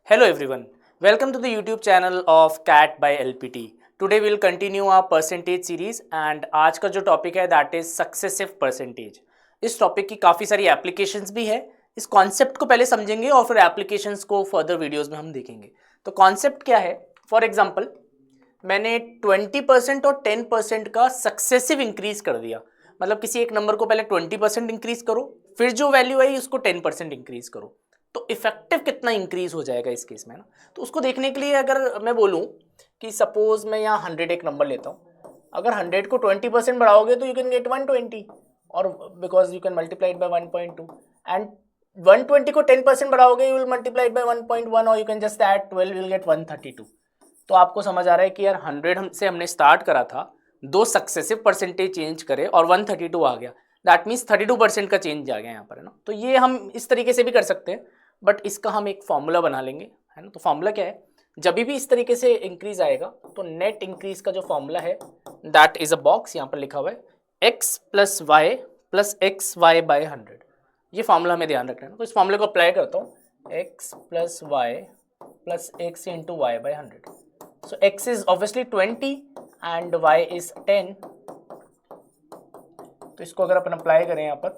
Hello everyone, welcome to the YouTube channel of CAT by LPT. Today we'll continue our percentage series and आज का जो topic है that is successive percentage. इस topic की काफ़ी सारी एप्लीकेशंस भी है। इस कॉन्सेप्ट को पहले समझेंगे और फिर एप्लीकेशंस को फर्दर वीडियोस में हम देखेंगे। तो कॉन्सेप्ट क्या है, फॉर एग्जांपल मैंने 20% और 10% का सक्सेसिव इंक्रीज कर दिया। मतलब किसी एक नंबर को पहले 20% इंक्रीज करो, फिर जो वैल्यू आई उसको 10% इंक्रीज करो, तो इफेक्टिव कितना इंक्रीज हो जाएगा इस केस में ना। तो उसको देखने के लिए अगर मैं बोलूँ कि सपोज मैं यहाँ 100 एक नंबर लेता हूँ, अगर 100 को 20% बढ़ाओगे तो यू कैन गेट 120, और because you can multiply by 1.2, and 120 को 10% बढ़ाओगे यू विल मल्टीप्लाई बाय 1.1, और you can just add 12, you will get 132। तो आपको समझ आ रहा है कि यार 100 से हमने स्टार्ट करा था, दो सक्सेसिव परसेंटेज चेंज करे और 132 आ गया, दैट मीन्स 32% का चेंज आ गया यहाँ पर, है ना। तो ये हम इस तरीके से भी कर सकते हैं, बट इसका हम एक फॉर्मूला बना लेंगे, है ना। तो फॉर्मूला क्या है, जब भी इस तरीके से इंक्रीज आएगा तो नेट इंक्रीज का जो फॉर्मूला है दैट इज अ बॉक्स, यहाँ पर लिखा हुआ है x plus y plus x y by 100। ये फॉर्मूला हमें ध्यान रखना है ना। तो इस फॉर्मूले को अप्लाई करता हूँ, x plus y plus x into y by 100। So x is obviously 20 and y is 10। तो इसको अगर अपन अप्लाई करें यहाँ पर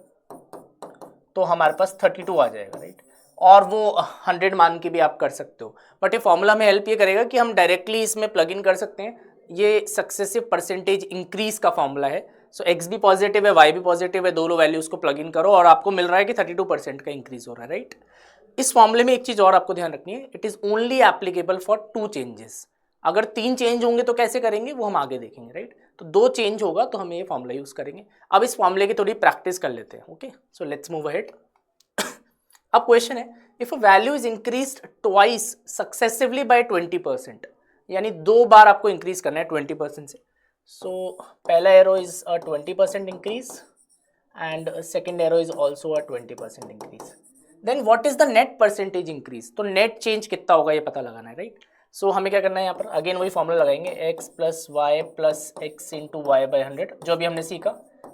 तो हमारे पास 32 आ जाएगा, राइट। और वो 100 मान के भी आप कर सकते हो, बट ये फॉर्मूला में हेल्प ये करेगा कि हम डायरेक्टली इसमें प्लग इन कर सकते हैं। ये सक्सेसिव परसेंटेज इंक्रीज का फॉर्मूला है। सो x भी पॉजिटिव है, y भी पॉजिटिव है, दोनों वैल्यूज को प्लग इन करो और आपको मिल रहा है कि 32% का इंक्रीज हो रहा है, राइट। इस फॉर्मूले में एक चीज और आपको ध्यान रखनी है, it is only applicable for 2 changes. अगर 3 चेंज होंगे तो कैसे करेंगे वो हम आगे देखेंगे, राइट। तो 2 चेंज होगा तो हम ये फॉर्मूला यूज करेंगे। अब इस फॉर्मूले की थोड़ी प्रैक्टिस कर लेते हैं, okay. So let's move ahead. अब क्वेश्चन है, if a value is increased twice successively by 20%, यानी 2 बार आपको इंक्रीज करना है 20% से। सो पहला arrow is a 20% increase and second arrow is also a 20% increase. Then what is the net percentage increase, तो net change कितना होगा ये पता लगाना है, राइट। सो हमें क्या करना है, यहाँ पर अगेन वही फॉर्मूला लगाएंगे, x plus y plus x into y by 100, जो भी हमने सीखा।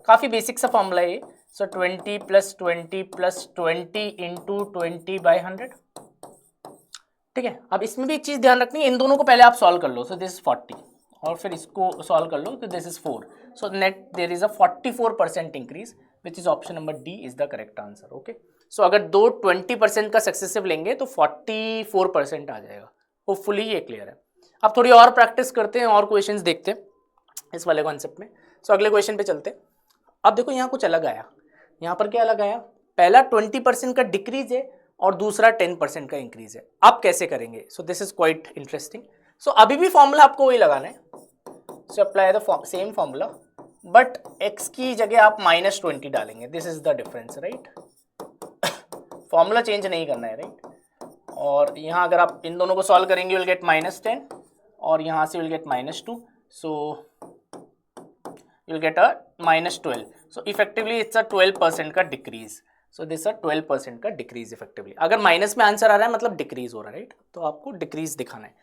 काफ़ी बेसिक सा फॉर्मूला है ये। सो 20 प्लस 20 प्लस 20 इंटू 20 बाई 100, ठीक है। अब इसमें भी एक चीज़ ध्यान रखनी है, इन दोनों को पहले आप सॉल्व कर लो। सो दिस इज 40 और फिर इसको सॉल्व कर लो तो this is 4। So net there is a 44% increase, which is option number D is the correct answer, okay. So अगर दो 20% का सक्सेसिव लेंगे तो 44% आ जाएगा। होपफुली ये क्लियर है। अब थोड़ी और प्रैक्टिस करते हैं और क्वेश्चंस देखते हैं इस वाले कॉन्सेप्ट में। सो अगले क्वेश्चन पे चलते हैं। अब देखो यहाँ कुछ अलग आया, यहाँ पर क्या अलग आया, पहला 20% का डिक्रीज है और दूसरा 10% का इंक्रीज है। अब कैसे करेंगे, so this is quite interesting. So अभी भी फॉर्मूला आपको वही लगाना है, so apply the same formula, but x की जगह आप -20 डालेंगे, this is the difference, right. Formula change नहीं करना है, राइट। और यहाँ अगर आप इन दोनों को सॉल्व करेंगे विल गेट -10 और यहाँ से will get -2, so you'll get a -12। so effectively it's a 12% का डिक्रीज। सो दिस 12% का डिक्रीज इफेक्टिवली। अगर माइनस में आंसर आ रहा है मतलब डिक्रीज हो रहा है, राइट। तो आपको डिक्रीज दिखाना है।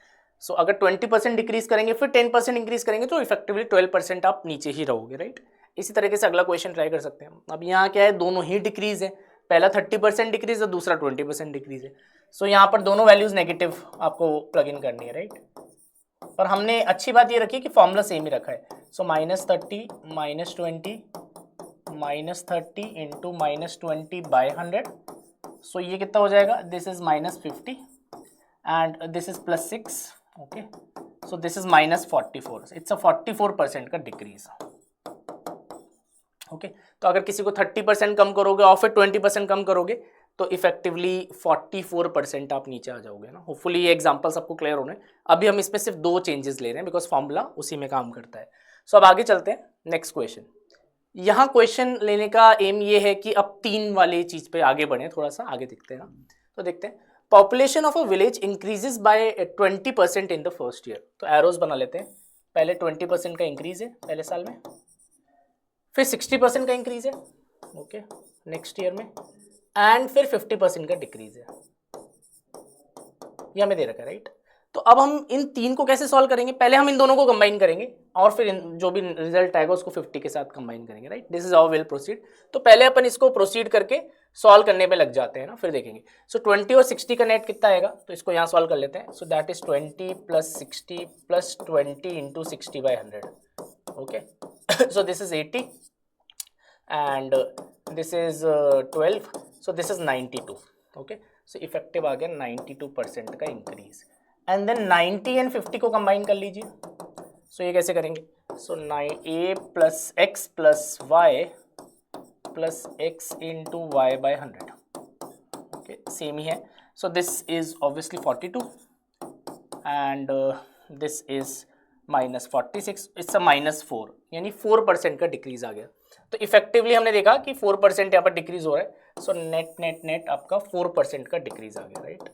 सो अगर 20% डिक्रीज करेंगे फिर 10% इंक्रीज करेंगे तो इफेक्टिवली 12% आप नीचे ही रहोगे, राइट। इसी तरीके से अगला क्वेश्चन ट्राई कर सकते हैं। अब यहाँ क्या है, दोनों ही डिक्रीज है, पहला 30% डिक्रीज है, दूसरा 20% डिक्रीज है। सो यहाँ पर दोनों वैल्यूज नेगेटिव आपको प्लग इन करनी है, राइट। पर हमने अच्छी बात ये रखी कि फॉर्मूला सेम ही रखा है। सो -30 -20 -30 इंटू -20 बाई 100, सो ये कितना हो जाएगा, this is -50 and this is +6, okay. So this is -44, it's a 44% का डिक्रीज, ओके। तो अगर किसी को 30% कम करोगे और फिर 20% कम करोगे तो इफेक्टिवली 44% आप नीचे आ जाओगे ना। होपफुली ये एग्जांपल सबको क्लियर होने। अभी हम इसमें सिर्फ 2 चेंजेस ले रहे हैं बिकॉज फॉर्मूला उसी में काम करता है। सो अब आगे चलते हैं नेक्स्ट क्वेश्चन। यहाँ क्वेश्चन लेने का एम ये है कि अब 3 वाली चीज पे आगे बढ़े, थोड़ा सा आगे देखते हैं ना। तो देखते हैं, population of a village increases by 20% in the first year. तो एरोज बना लेते हैं, पहले 20% का इंक्रीज है पहले साल में, फिर 60% का इंक्रीज है, ओके, नेक्स्ट ईयर में, एंड फिर 50% का डिक्रीज है। ये हमें दे रखा है, राइट। तो अब हम इन 3 को कैसे सॉल्व करेंगे, पहले हम इन दोनों को कंबाइन करेंगे और फिर जो भी रिजल्ट आएगा उसको 50 के साथ कंबाइन करेंगे, right. This is how will proceed. तो पहले अपन इसको प्रोसीड करके सॉल्व करने पे लग जाते हैं ना, फिर देखेंगे। सो 20 और 60 का नेट कितना आएगा, तो इसको यहाँ सॉल्व कर लेते हैं। So that is 20 + 60 + 20 × 60/100, okay. So this is 80 and this is 12, so this is 92, okay। so effective आ गया 92% का इंक्रीज। एंड देन 90 एंड 50 को कंबाइन कर लीजिए। सो ये कैसे करेंगे, so a + x + y + x × y/100, okay, same ही है। So this is obviously 42 and this is -46, it's a -4, यानी 4% का डिक्रीज आ गया। तो इफेक्टिवली हमने देखा कि 4% यहाँ पर डिक्रीज हो रहा है। सो नेट आपका 4% का डिक्रीज आ गया, राइट।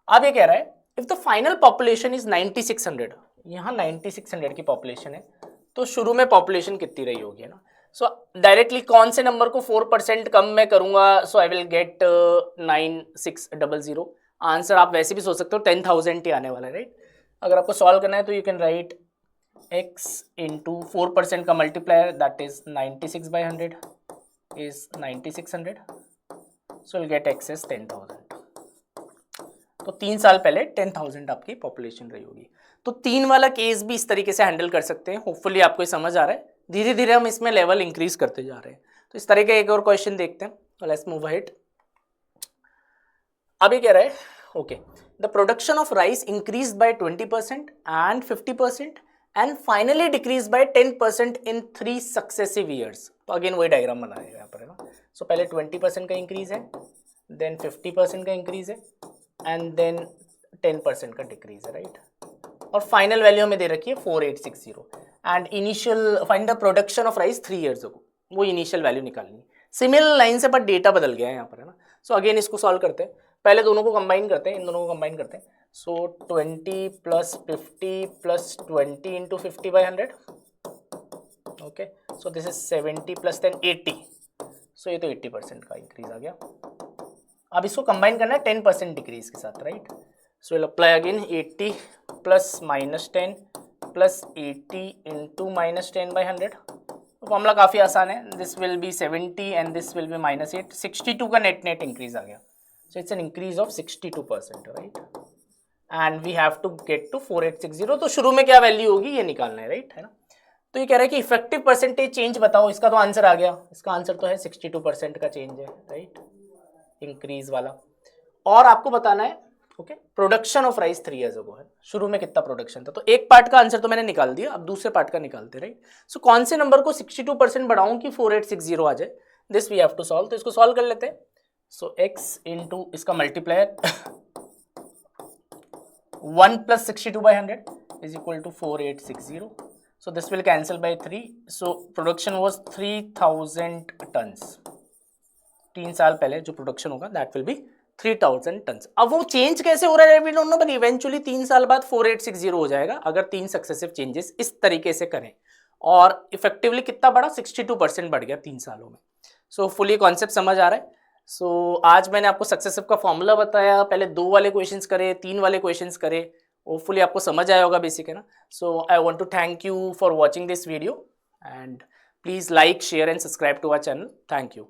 अब ये कह रहा है if the final population is 9600, यहाँ 9600 की पॉपुलेशन है, तो शुरू में पॉपुलेशन कितनी रही होगी, है ना। सो डायरेक्टली कौन से नंबर को 4% कम मैं करूंगा, सो आई विल गेट 9600। आंसर आप वैसे भी सोच सकते हो 10,000 ही आने वाला है, राइट। अगर आपको सॉल्व करना है तो you can write x into 4% का multiplier, that is 96/100 is 9600, so we'll get x is 10,000। तो 3 साल पहले 10,000 आपकी पॉपुलेशन रही होगी। तो 3 वाला केस भी इस तरीके से हैंडल कर सकते हैं। होपफुली आपको समझ आ रहा है, धीरे धीरे हम इसमें लेवल इंक्रीज करते जा रहे हैं। तो इस तरह का एक और क्वेश्चन देखते हैं। Let's move ahead. अब ये कह रहा है, okay, the production of rice increase by 20% and 50% and finally decrease by 10% in 3 successive years. तो अगेन वही डायग्राम बनाएगा यहाँ पर, है ना। सो पहले 20% का इंक्रीज है, देन 50% का इंक्रीज है एंड देन 10% का डिक्रीज है, राइट। और फाइनल वैल्यू हमें दे रखी है 4860 and initial find the production of rice 3 years ago, वो इनिशियल वैल्यू निकालनी है। सिमिलर लाइन से पर डेटा बदल गया है यहाँ पर, है ना। सो अगेन इसको सॉल्व करते हैं, पहले दोनों को कंबाइन करते हैं, इन दोनों को कंबाइन करते हैं। सो 20 + 50 + 20 × 50/100, ओके। सो दिस इज 70 + 10 80, सो ये तो 80% का इंक्रीज आ गया। अब इसको कंबाइन करना है 10% डिक्रीज के साथ, right. So will apply again 80 + -10 + 80 × -10/100। Formula काफ़ी आसान है, this will be 70 and this will be -8, 62 का नेट इंक्रीज आ गया। So it's an increase of 62%, right. And we have to get to 4860। तो शुरू में क्या वैल्यू होगी ये निकालना है, राइट, है ना। तो ये कह रहा है कि इफेक्टिव परसेंटेज चेंज बताओ, इसका तो आंसर आ गया, इसका आंसर तो है 62% का चेंज है, राइट, इंक्रीज वाला। और आपको बताना है, okay, production of rice 3 years ago है, शुरू में कितना प्रोडक्शन था। तो एक पार्ट का आंसर तो मैंने निकाल दिया, अब दूसरे पार्ट का निकालते, राइट। सो कौन से नंबर को 62% बढ़ाऊं कि 4860 आ जाए, this we have to solve. तो इसको सॉल्व कर लेते हैं। सो x इंटू इसका multiplier 1 + 62/100 is equal to 4860. So this will cancel by 3. So production was 3000 tons. 3 साल पहले जो प्रोडक्शन होगा that will be 3000 tons. अब वो चेंज कैसे हो रहा है we don't know, but eventually 3 साल बाद 4860 हो जाएगा अगर 3 सक्सेसिव चेंजेस इस तरीके से करें। और इफेक्टिवली कितना बढ़ा, 62% बढ़ गया 3 सालों में। सो फुली कॉन्सेप्ट समझ आ रहा है। सो आज मैंने आपको सक्सेसिव का फॉर्मूला बताया, पहले 2 वाले क्वेश्चंस करे, 3 वाले क्वेश्चंस करे, होपफुली आपको समझ आया होगा बेसिक, है ना। So I want to thank you for watching this video and please like, share and subscribe to our channel. Thank you.